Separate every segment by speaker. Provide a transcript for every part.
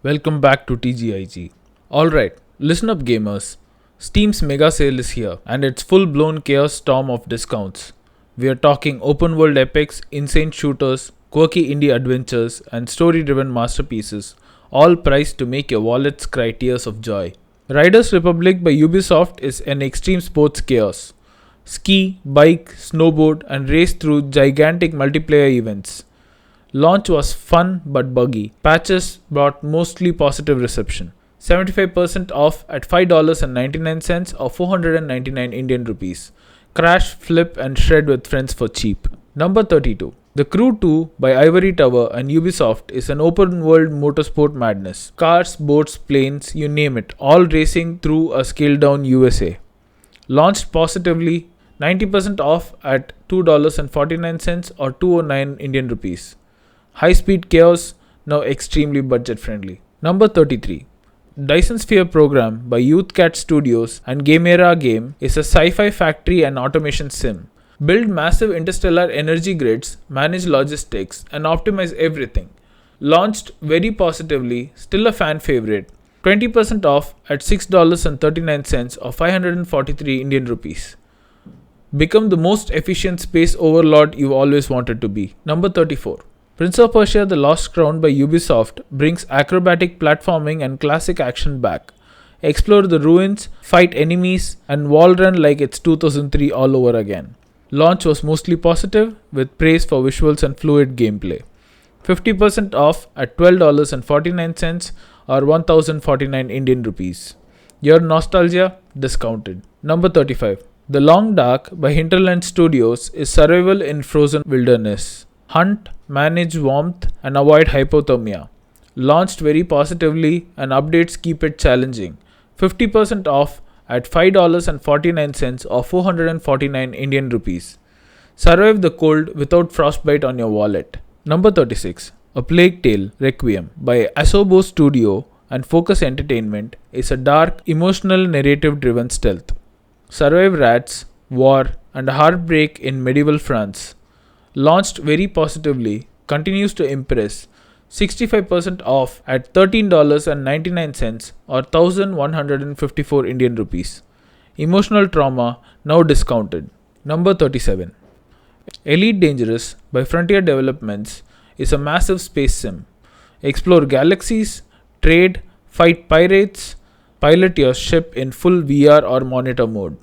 Speaker 1: Welcome back to TGIG. Alright, listen up gamers. Steam's mega sale is here and it's full blown chaos storm of discounts. We are talking open world epics, insane shooters, quirky indie adventures, and story driven masterpieces, all priced to make your wallets cry tears of joy. Riders Republic by Ubisoft is an extreme sports chaos. Ski, bike, snowboard, and race through gigantic multiplayer events. Launch was fun but buggy. Patches brought mostly positive reception. 75% off at $5.99 or 499 Indian rupees. Crash, flip and shred with friends for cheap. Number 32. The Crew 2 by Ivory Tower and Ubisoft is an open world motorsport madness. Cars, boats, planes, you name it, all racing through a scaled down USA. Launched positively, 90% off at $2.49 or 209 Indian rupees. High speed chaos, now extremely budget friendly. Number 33. Dyson Sphere program by YouthCat Studios and Gamera Game is a sci-fi factory and automation sim. Build massive interstellar energy grids, manage logistics, and optimize everything. Launched very positively, still a fan favorite. 20% off at $6.39 or 543 Indian rupees. Become the most efficient space overlord you've always wanted to be. Number 34. Prince of Persia The Lost Crown by Ubisoft brings acrobatic platforming and classic action back. Explore the ruins, fight enemies, and wall run like it's 2003 all over again. Launch was mostly positive, with praise for visuals and fluid gameplay. 50% off at $12.49 or 1049 Indian rupees. Your nostalgia discounted. Number 35. The Long Dark by Hinterland Studios is survival in frozen wilderness. Hunt, manage warmth, and avoid hypothermia. Launched very positively and updates keep it challenging. 50% off at $5.49 or 449 Indian rupees. Survive the cold without frostbite on your wallet. Number 36. A Plague Tale Requiem by Asobo Studio and Focus Entertainment is a dark, emotional narrative driven stealth. Survive rats, war, and heartbreak in medieval France. Launched very positively, continues to impress. 65% off at $13.99 or 1154 Indian rupees. Emotional trauma now discounted. Number 37. Elite Dangerous by Frontier Developments is a massive space sim. Explore galaxies, trade, fight pirates, pilot your ship in full VR or monitor mode.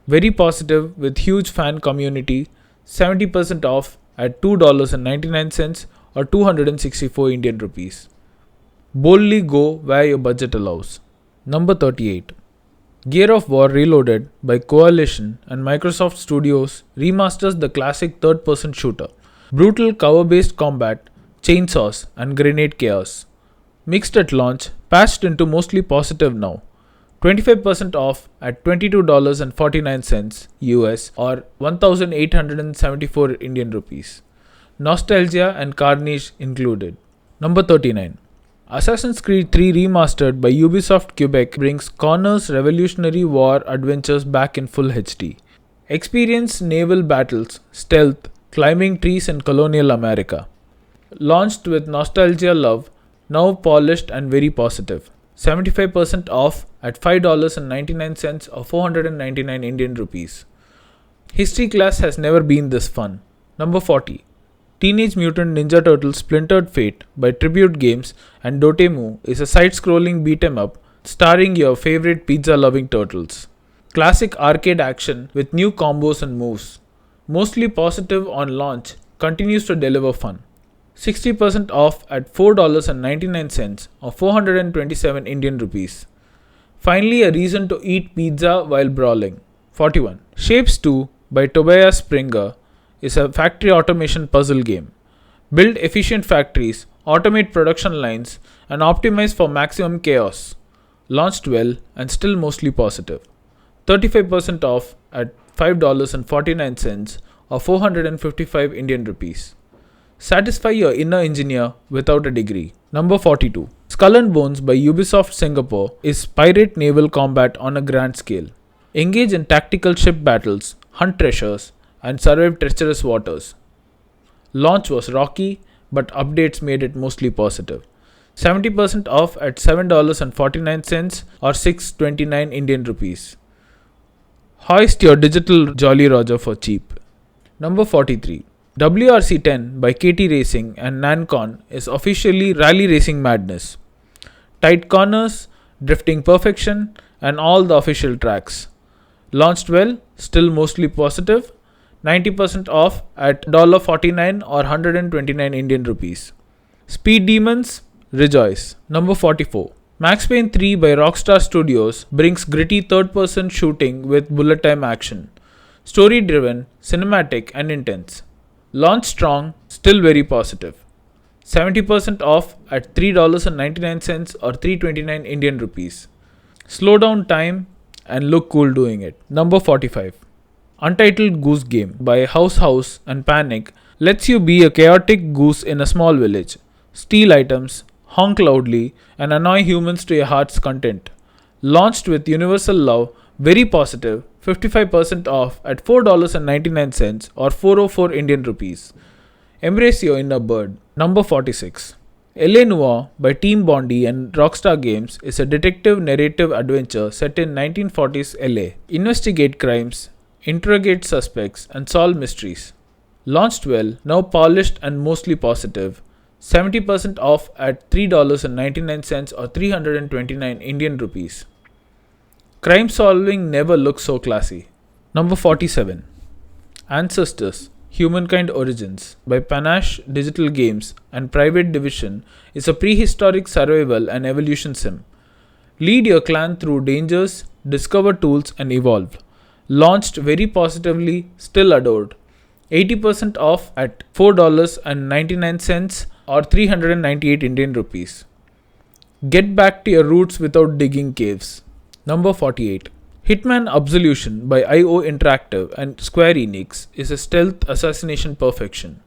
Speaker 1: Very positive with huge fan community. 70% off at $2.99 or 264 Indian rupees. Boldly go where your budget allows. Number 38. Gear of War Reloaded by Coalition and Microsoft Studios remasters the classic third-person shooter. Brutal cover-based combat, chainsaws, and grenade chaos. Mixed at launch, patched into mostly positive now. 25% off at $22.49 US or 1874 Indian rupees. Nostalgia and carnage included. Number 39. Assassin's Creed III Remastered by Ubisoft Quebec brings Connor's Revolutionary War adventures back in full HD. Experience naval battles, stealth, climbing trees in colonial America. Launched with nostalgia love, now polished and very positive. 75% off at $5.99 or 499 Indian rupees. History class has never been this fun. Number 40. Teenage Mutant Ninja Turtles Splintered Fate by Tribute Games and Dotemu is a side-scrolling beat-em-up starring your favorite pizza-loving turtles. Classic arcade action with new combos and moves. Mostly positive on launch, continues to deliver fun. 60% off at $4.99 or 427 Indian rupees. Finally, a reason to eat pizza while brawling. 41. Shapez 2 by Tobias Springer is a factory automation puzzle game. Build efficient factories, automate production lines, and optimize for maximum chaos. Launched well and still mostly positive. 35% off at $5.49 or 455 Indian rupees. Satisfy your inner engineer without a degree. Number 42. Skull and Bones by Ubisoft Singapore is pirate naval combat on a grand scale. Engage in tactical ship battles, hunt treasures, and survive treacherous waters. Launch was rocky, but updates made it mostly positive. 70% off at $7.49 or 629 Indian rupees. Hoist your digital Jolly Roger for cheap. Number 43. WRC 10 by KT Racing and Nancon is officially rally racing madness. Tight corners, drifting perfection, and all the official tracks. Launched well, still mostly positive. 90% off at $49 or 129 Indian rupees. Speed Demons, rejoice. Number 44. Max Payne 3 by Rockstar Studios brings gritty third-person shooting with bullet time action. Story-driven, cinematic and intense. Launch strong, still very positive. 70% off at $3.99 or 329 Indian rupees. Slow down time and look cool doing it. Number 45. Untitled Goose Game by House and Panic lets you be a chaotic goose in a small village. Steal items, honk loudly, and annoy humans to your heart's content. Launched with universal love, very positive, 55% off at $4.99 or 404 Indian rupees. Embrace your inner bird. Number 46. LA Noire by Team Bondi and Rockstar Games is a detective narrative adventure set in 1940s LA. Investigate crimes, interrogate suspects, and solve mysteries. Launched well, now polished and mostly positive. 70% off at $3.99 or 329 Indian rupees. Crime solving never looks so classy. Number 47. Ancestors, Humankind Origins by Panache Digital Games and Private Division is a prehistoric survival and evolution sim. Lead your clan through dangers, discover tools and evolve. Launched very positively, still adored. 80% off at $4.99 or 398 Indian rupees. Get back to your roots without digging caves. Number 48. Hitman Absolution by IO Interactive and Square Enix is a stealth assassination perfection.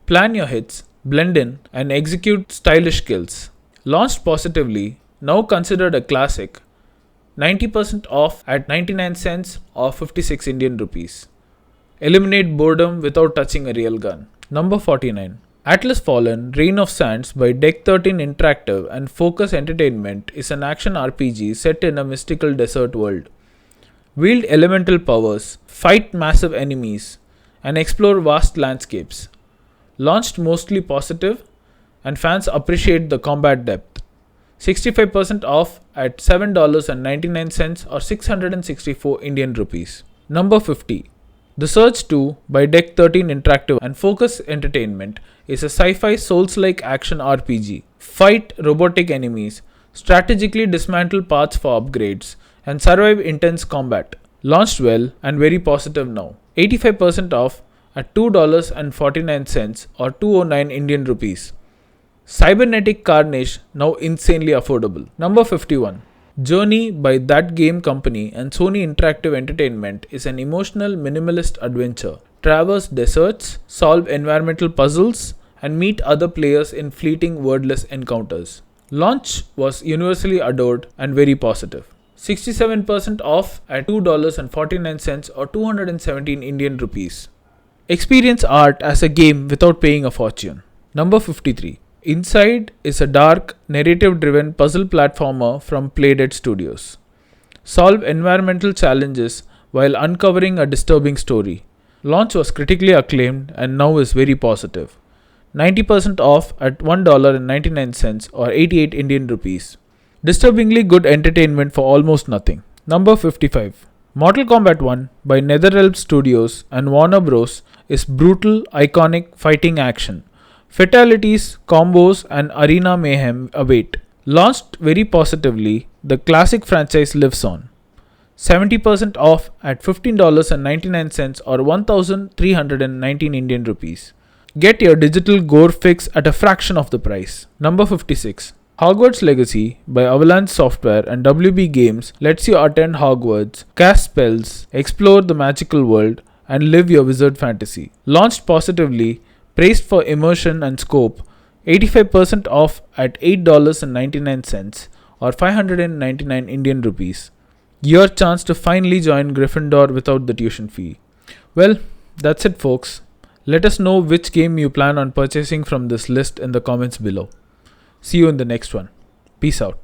Speaker 1: Plan your hits, blend in, and execute stylish kills. Launched positively, now considered a classic. 90% off at 99 cents or 56 Indian rupees. Eliminate boredom without touching a real gun. Number 49. Atlas Fallen Reign of Sands by Deck 13 Interactive and Focus Entertainment is an action RPG set in a mystical desert world. Wield elemental powers, fight massive enemies, and explore vast landscapes. Launched mostly positive, and fans appreciate the combat depth. 65% off at $7.99 or 664 Indian rupees. Number 50. The Surge 2 by Deck 13 Interactive and Focus Entertainment is a sci-fi Souls-like action RPG. Fight robotic enemies, strategically dismantle paths for upgrades, and survive intense combat. Launched well and very positive now. 85% off at $2.49 or 209 Indian rupees. Cybernetic Carnage now insanely affordable. Number 51. Journey by That Game Company and Sony Interactive Entertainment is an emotional minimalist adventure. Traverse deserts, solve environmental puzzles, and meet other players in fleeting wordless encounters. Launch was universally adored and very positive. 67% off at $2.49 or 217 Indian rupees. Experience art as a game without paying a fortune. Number 53. Inside is a dark, narrative-driven puzzle platformer from Playdead Studios. Solve environmental challenges while uncovering a disturbing story. Launch was critically acclaimed and now is very positive. 90% off at $1.99 or 88 Indian rupees. Disturbingly good entertainment for almost nothing. Number 55. Mortal Kombat 1 by NetherRealm Studios and Warner Bros. Is brutal, iconic fighting action. Fatalities, combos, and arena mayhem await. Launched very positively, the classic franchise lives on. 70% off at $15.99 or 1,319 Indian rupees. Get your digital gore fix at a fraction of the price. Number 56. Hogwarts Legacy by Avalanche Software and WB Games lets you attend Hogwarts, cast spells, explore the magical world, and live your wizard fantasy. Launched positively, praised for immersion and scope, 85% off at $8.99 or 599 Indian rupees. Your chance to finally join Gryffindor without the tuition fee. Well, that's it folks. Let us know which game you plan on purchasing from this list in the comments below. See you in the next one. Peace out.